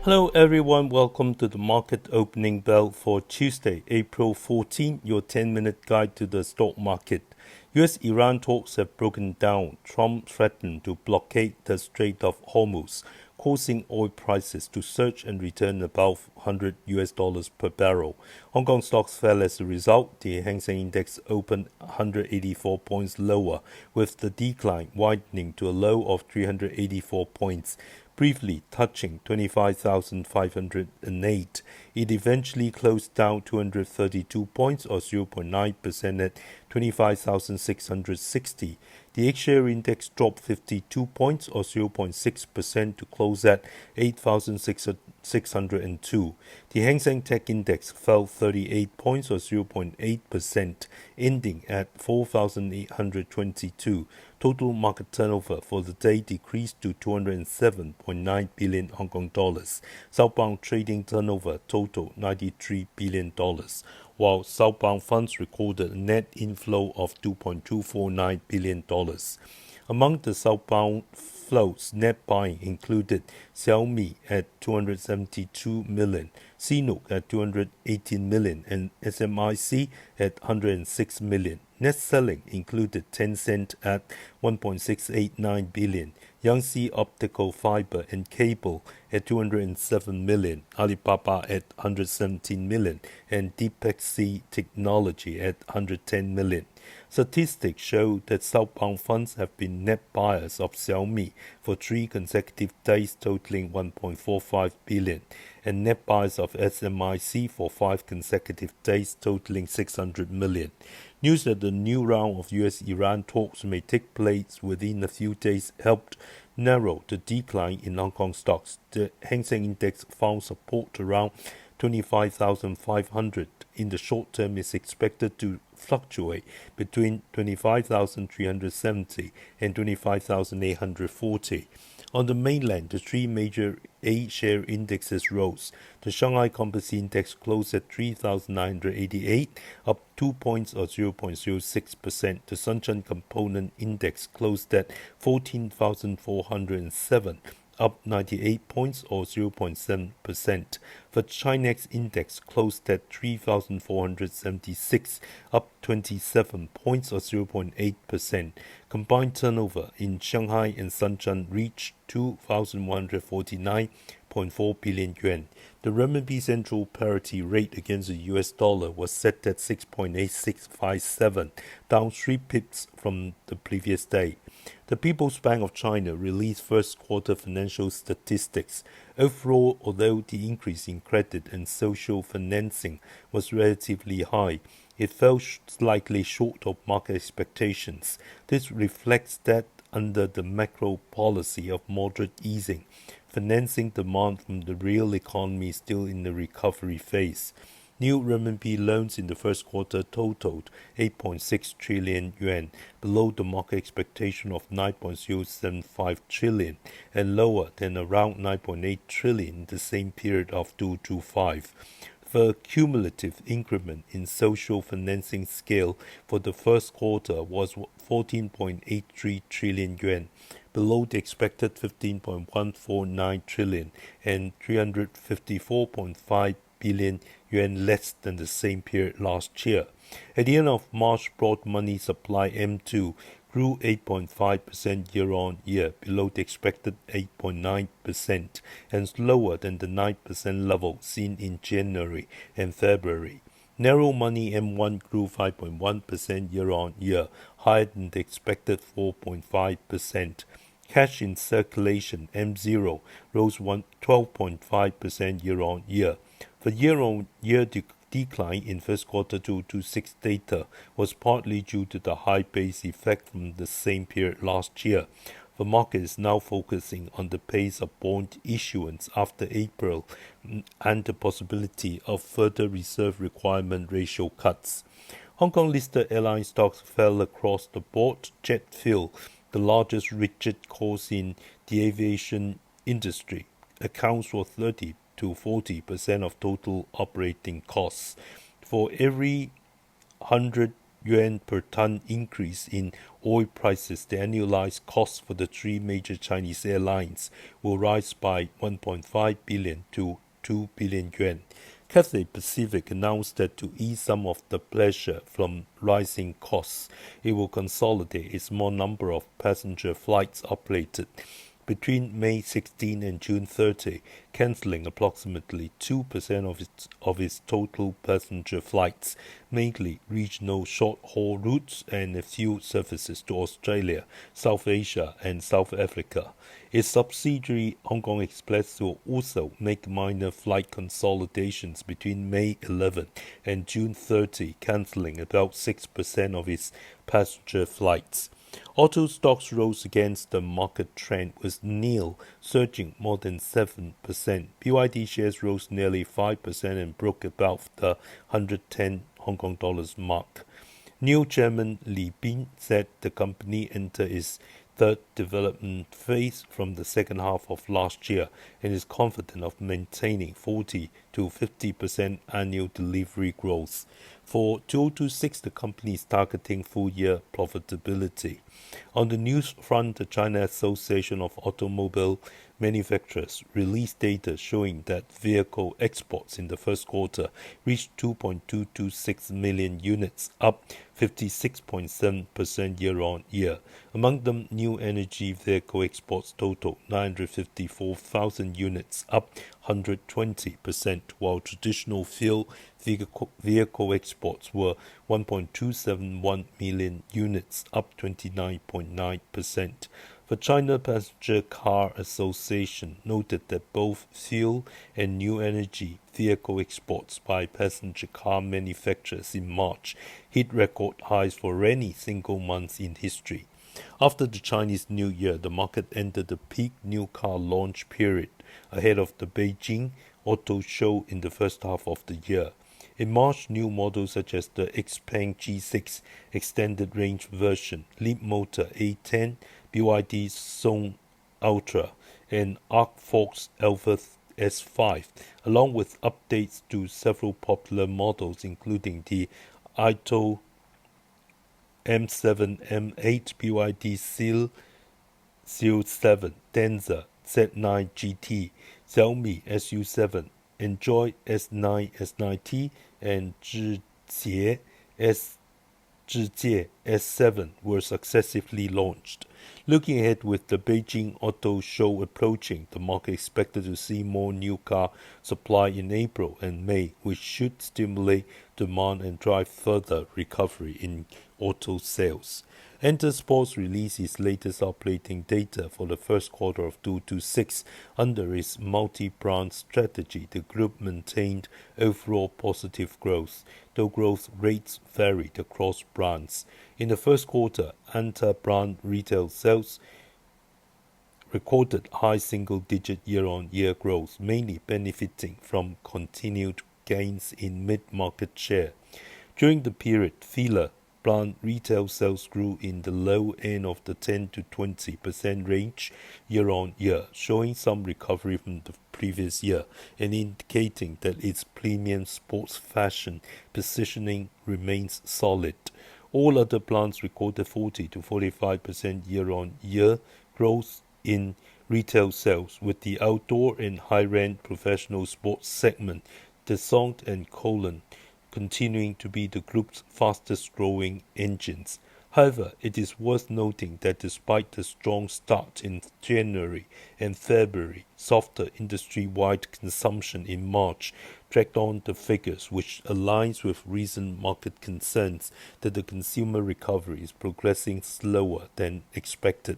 Hello everyone, welcome to the market opening bell for Tuesday, April 14, your 10-minute guide to the stock market. US-Iran talks have broken down. Trump threatened to blockade the Strait of Hormuz, causing oil prices to surge and return above $100 per barrel. Hong Kong stocks fell as a result. The Hang Seng Index opened 184 points lower, with the decline widening to a low of 384 points. Briefly touching 25,508, it eventually closed down 232 points or 0.9% at 25,660. The H-share index dropped 52 points or 0.6% to close at 8,602. The Hang Seng Tech Index fell 38 points or 0.8%, ending at 4,822. Total market turnover for the day decreased to 207.9 billion Hong Kong dollars. Southbound trading turnover totaled $93 billion, while southbound funds recorded a net inflow of $2.249 billion. Among the southbound flows, net buying included Xiaomi at 272 million, CNOOC at 218 million, and SMIC at 106 million. Net selling included Tencent at 1.689 billion, Yangtze Optical Fiber and Cable at 207 million, Alibaba at 117 million, and Deepexy Technology at 110 million. Statistics show that southbound funds have been net buyers of Xiaomi for 3 consecutive days, totaling 1.45 billion, and net buyers of SMIC for 5 consecutive days, totaling 600 million. News that the new round of US-Iran talks may take place within a few days helped narrow the decline in Hong Kong stocks. The Hang Seng Index found support around 25,500. In the short term, is expected to fluctuate between 25,370 and 25,840. On the mainland, the 3 major A-share indexes rose. The Shanghai Composite Index closed at 3,988, up 2 points or 0.06%. The Shenzhen Component Index closed at 14,407, up 98 points or 0.7%. The Chinex Index closed at 3,476, up 27 points or 0.8%. Combined turnover in Shanghai and Shenzhen reached 2,149.4 billion yuan. The renminbi central parity rate against the US dollar was set at 6.8657, down 3 pips from the previous day. The People's Bank of China released first quarter financial statistics. Overall, although the increase in credit and social financing was relatively high, it fell slightly short of market expectations. This reflects that under the macro policy of moderate easing, financing demand from the real economy is still in the recovery phase. New renminbi loans in the first quarter totaled 8.6 trillion yuan, below the market expectation of 9.075 trillion and lower than around 9.8 trillion in the same period of 2025. The cumulative increment in social financing scale for the first quarter was 14.83 trillion yuan, below the expected 15.149 trillion and 354.5 billion yuan less than the same period last year. At the end of March, broad money supply M2 grew 8.5% year-on-year, below the expected 8.9% and lower than the 9% level seen in January and February. Narrow money M1 grew 5.1% year-on-year, higher than the expected 4.5%. Cash in circulation M0 rose 12.5% year-on-year. The year-on-year decline in first quarter 2026 data was partly due to the high base effect from the same period last year. The market is now focusing on the pace of bond issuance after April and the possibility of further reserve requirement ratio cuts. Hong Kong-listed airline stocks fell across the board. Jet fuel, the largest rigid cost in the aviation industry, accounts for 30 to 40% of total operating costs. For every $100 yuan per ton increase in oil prices, the annualized cost for the three major Chinese airlines will rise by 1.5 billion to 2 billion yuan. Cathay Pacific announced that to ease some of the pressure from rising costs, it will consolidate a small number of passenger flights operated between May 16 and June 30, cancelling approximately 2% of its total passenger flights, mainly regional short-haul routes and a few services to Australia, South Asia and South Africa. Its subsidiary Hong Kong Express will also make minor flight consolidations between May 11 and June 30, cancelling about 6% of its passenger flights. Auto stocks rose against the market trend, with NIO surging more than 7%. BYD shares rose nearly 5% and broke above the 110 Hong Kong dollars mark. New chairman Li Bin said the company entered its third development phase from the second half of last year and is confident of maintaining 40 to 50% annual delivery growth. For 2026, the company is targeting full-year profitability. On the news front, the China Association of Automobile Manufacturers released data showing that vehicle exports in the first quarter reached 2.226 million units, up 56.7% year-on-year. Among them, new energy vehicle exports totaled 954,000 units, up 120%, while traditional fuel vehicle exports were 1.271 million units, up 29.9%. The China Passenger Car Association noted that both fuel and new energy vehicle exports by passenger car manufacturers in March hit record highs for any single month in history. After the Chinese New Year, the market entered the peak new car launch period ahead of the Beijing Auto Show in the first half of the year. In March, new models such as the Xpeng G6 extended range version, Leapmotor A10, BYD Song Ultra, and Arcfox Alpha S5, along with updates to several popular models including the Ito M7, M8, BYD Seal 7, Denza Z9 GT, Xiaomi SU7, Enjoy S9, S9T, and Zhijie S7 were successively launched. Looking ahead, with the Beijing Auto Show approaching, the market expected to see more new car supply in April and May, which should stimulate demand and drive further recovery in auto sales. Enter Sports released its latest operating data for the first quarter of 2026. Under its multi-brand strategy, the group maintained overall positive growth, though growth rates varied across brands. In the first quarter, Anta brand retail sales recorded high single-digit year-on-year growth, mainly benefiting from continued gains in mid-market share. During the period, Fila brand retail sales grew in the low end of the 10 to 20% range year-on-year, showing some recovery from the previous year and indicating that its premium sports fashion positioning remains solid. All other brands recorded 40 to 45% year-on-year growth in retail sales, with the outdoor and high-end professional sports segment, Dassault and Colon, continuing to be the group's fastest-growing engines. However, it is worth noting that despite the strong start in January and February, softer industry-wide consumption in March dragged on the figures, which aligns with recent market concerns that the consumer recovery is progressing slower than expected.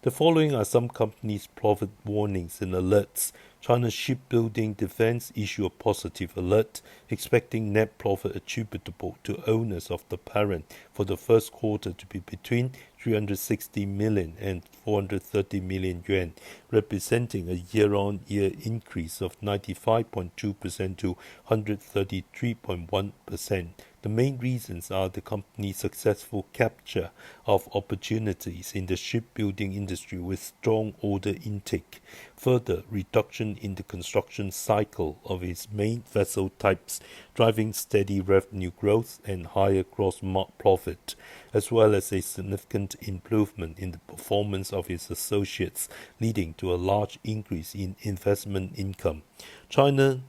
The following are some companies' profit warnings and alerts. China Shipbuilding Defense issued a positive alert, expecting net profit attributable to owners of the parent for the first quarter to be between 360 million and 430 million yuan, representing a year-on-year increase of 95.2% to 133.1%. The main reasons are the company's successful capture of opportunities in the shipbuilding industry with strong order intake, further reduction in the construction cycle of its main vessel types, driving steady revenue growth and higher gross profit, as well as a significant improvement in the performance of its associates, leading to a large increase in investment income. China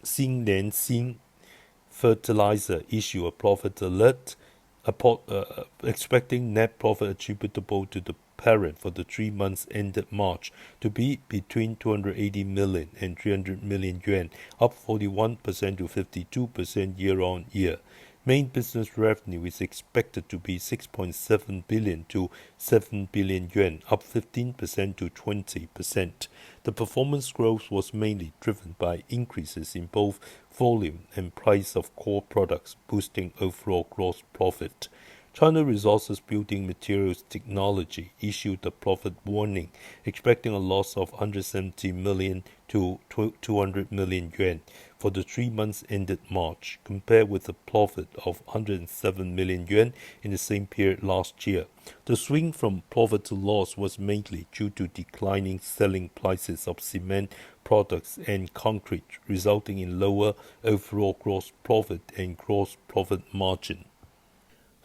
Xinlianxin Fertilizer issue a profit alert, expecting net profit attributable to the parent for the 3 months ended March to be between 280 million and 300 million yuan, up 41% to 52% year-on-year. Main business revenue is expected to be 6.7 billion to 7 billion yuan, up 15% to 20%. The performance growth was mainly driven by increases in both volume and price of core products, boosting overall gross profit. China Resources Building Materials Technology issued a profit warning, expecting a loss of 170 million to 200 million yuan for the 3 months ended March, compared with a profit of 107 million yuan in the same period last year. The swing from profit to loss was mainly due to declining selling prices of cement products and concrete, resulting in lower overall gross profit and gross profit margin.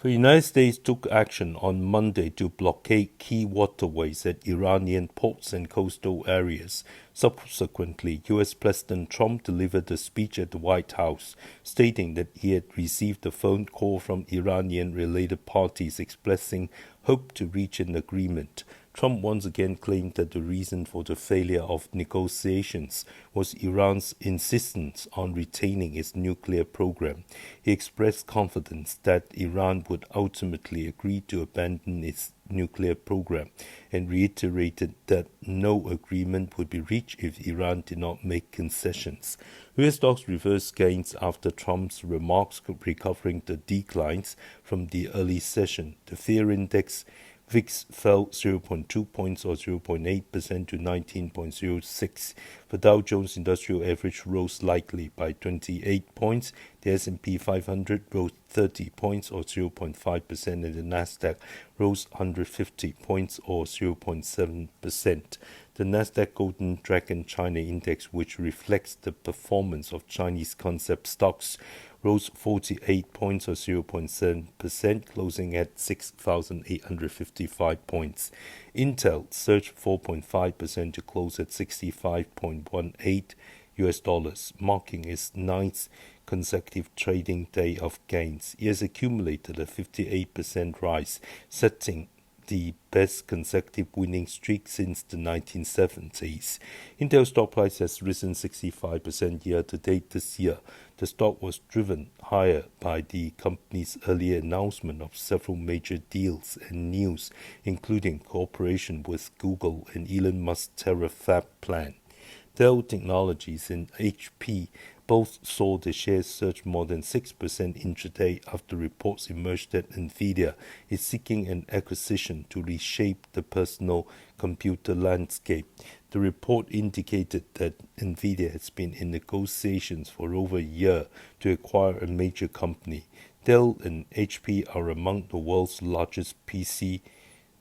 The United States took action on Monday to blockade key waterways at Iranian ports and coastal areas. Subsequently, U.S. President Trump delivered a speech at the White House, stating that he had received a phone call from Iranian-related parties expressing hope to reach an agreement. Trump once again claimed that the reason for the failure of negotiations was Iran's insistence on retaining its nuclear program. He expressed confidence that Iran would ultimately agree to abandon its nuclear program and reiterated that no agreement would be reached if Iran did not make concessions. US stocks reversed gains after Trump's remarks, recovering the declines from the early session. The fear index VIX fell 0.2 points or 0.8% to 19.06. The Dow Jones Industrial Average rose slightly by 28 points. The S&P 500 rose 30 points or 0.5%, and the Nasdaq rose 150 points or 0.7%. The Nasdaq Golden Dragon China Index, which reflects the performance of Chinese concept stocks, rose 48 points or 0.7%, closing at 6,855 points. Intel surged 4.5% to close at $65.18, marking its ninth consecutive trading day of gains. It has accumulated a 58% rise, setting the best consecutive winning streak since the 1970s. Intel stock price has risen 65% year-to-date this year. The stock was driven higher by the company's earlier announcement of several major deals and news, including cooperation with Google and Elon Musk's Terafab plan. Dell Technologies and HP both saw the shares surge more than 6% intraday after reports emerged that NVIDIA is seeking an acquisition to reshape the personal computer landscape. The report indicated that NVIDIA has been in negotiations for over a year to acquire a major company. Dell and HP are among the world's largest PC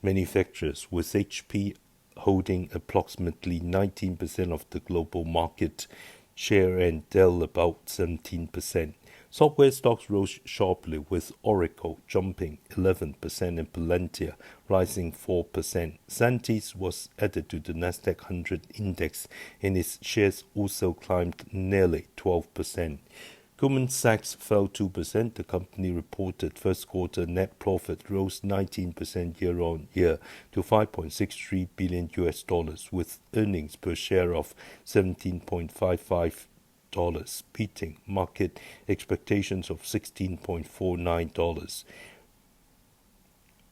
manufacturers, with HP holding approximately 19% of the global market share and Dell about 17%. Software stocks rose sharply, with Oracle jumping 11% and Palantir rising 4%. Santis was added to the Nasdaq 100 index, and its shares also climbed nearly 12%. Goldman Sachs fell 2%. The company reported first quarter net profit rose 19% year-on-year to $5.63 billion, with earnings per share of $17.55, beating market expectations of $16.49.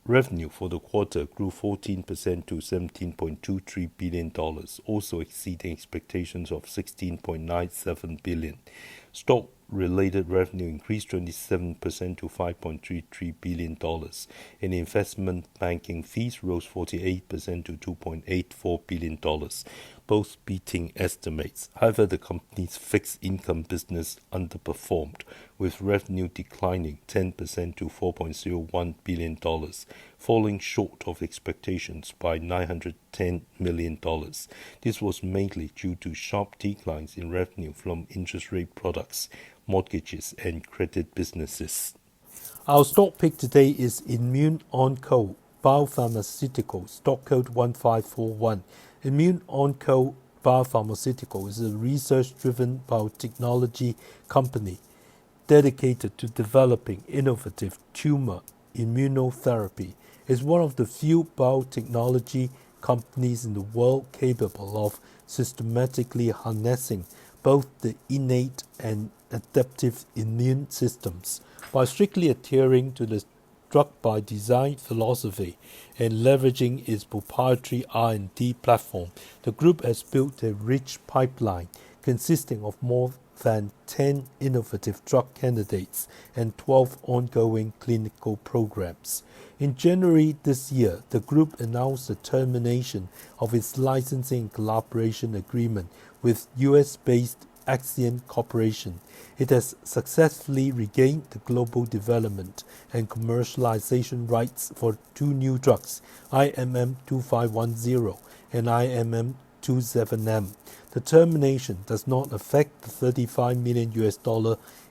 Revenue for the quarter grew 14% to $17.23 billion, also exceeding expectations of $16.97 billion. Stock related revenue increased 27% to $5.33 billion, and investment banking fees rose 48% to $2.84 billion, both beating estimates. However, the company's fixed income business underperformed, with revenue declining 10% to $4.01 billion, falling short of expectations by $910 million. This was mainly due to sharp declines in revenue from interest rate products, mortgages, and credit businesses. Our stock pick today is IMMUNEONCO Biopharmaceuticals, stock code 1541. IMMUNEONCO Biopharmaceuticals is a research-driven biotechnology company dedicated to developing innovative tumor immunotherapy. It's one of the few biotechnology companies in the world capable of systematically harnessing both the innate and adaptive immune systems by strictly adhering to the drug-by-design philosophy and leveraging its proprietary R&D platform. The group has built a rich pipeline consisting of more than 10 innovative drug candidates and 12 ongoing clinical programs. In January this year, the group announced the termination of its licensing and collaboration agreement with US-based Axion Corporation. It has successfully regained the global development and commercialization rights for two new drugs, IMM2510 and IMM27M. The termination does not affect the $35 million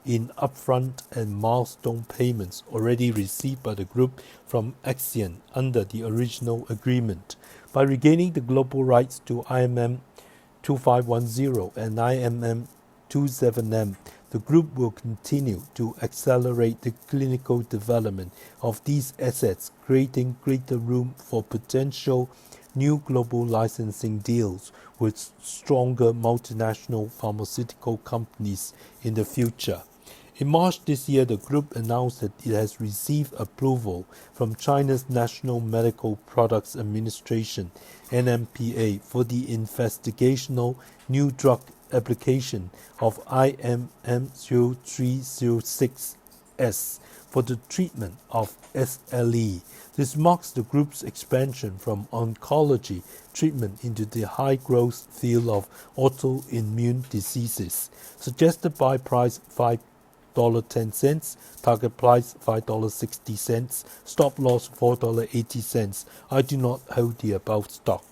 in upfront and milestone payments already received by the group from Axion under the original agreement. By regaining the global rights to IMM2510 and IMM27M, the group will continue to accelerate the clinical development of these assets, creating greater room for potential new global licensing deals with stronger multinational pharmaceutical companies in the future. In March this year, the group announced that it has received approval from China's National Medical Products Administration (NMPA) for the investigational new drug application of IMM0306S for the treatment of SLE. This marks the group's expansion from oncology treatment into the high-growth field of autoimmune diseases. Suggested buy price $5.10, target price $5.60, stop loss $4.80. I do not hold the above stock.